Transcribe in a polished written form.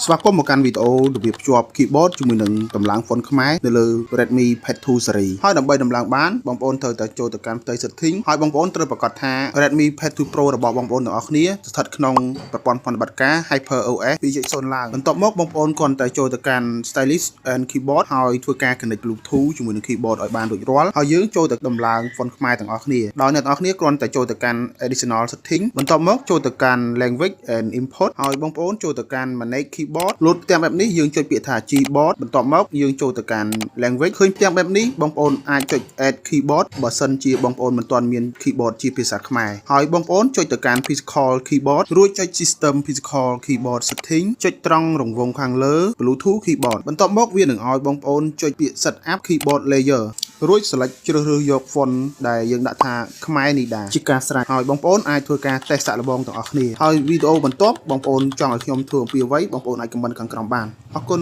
ស្វាគមន៍មកកាន់វីដេអូរបៀបភ្ជាប់ keyboard ជាមួយនឹងតម្លើង font ខ្មែរនៅលើ Redmi Pad 2 series ហើយដើម្បីតម្លើងបានបងប្អូនត្រូវតែចូលទៅកាន់ផ្ទៃ setting ហើយបងប្អូនត្រូវប្រាកដថា Redmi Pad 2 Pro របស់បងប្អូនទាំងអស់គ្នាស្ថិតក្នុងប្រព័ន្ធប្រតិបត្តិការ HyperOS 2.0 ឡើងបន្ទាប់មកបងប្អូនគ្រាន់តែចូលទៅកាន់ Stylus and Keyboard ហើយធ្វើការ connect Bluetooth ជាមួយនឹង keyboard ឲ្យបានរួចរាល់ហើយយើងចូលទៅតម្លើង font ខ្មែរទាំងអស់គ្នាដោយអ្នកទាំងអស់គ្នាគ្រាន់តែចូលទៅកាន់ additional setting បន្ទាប់មកចូលទៅកាន់ language and input ហើយបងប្អូនចូលទៅកាន់ manage keyboard លោតផ្ទាំងបែបនេះយើងចុចពាក្យថា Gboard បន្ទាប់មកយើងចូលទៅកាន់ language ឃើញផ្ទាំងបែបនេះបងប្អូនអាចចុច add keyboard បើសិនជាបងប្អូនមិនទាន់មាន keyboard ជាភាសាខ្មែរហើយបងប្អូនចុចទៅកាន់ physical keyboard រួចចុច system physical keyboard setting ចុចត្រង់រង្វង់ខាងលើ bluetooth keyboard បន្ទាប់មកវានឹងឲ្យបងប្អូនចុចពាក្យ set up keyboard layer រួច select ជ្រើសរើសយក font ដែលយើងដាក់ថាខ្មែរនេះដែរជាការស្រេចហើយបងប្អូនអាចធ្វើការ test សាកល្បងទាំងអស់គ្នាហើយវីដេអូបន្ទាប់បងប្អូនចង់ឲ្យខ្ញុំធ្វើអំពីអ្វីបងប្អូនអាច comment ខាងក្រោមបានអរគុណ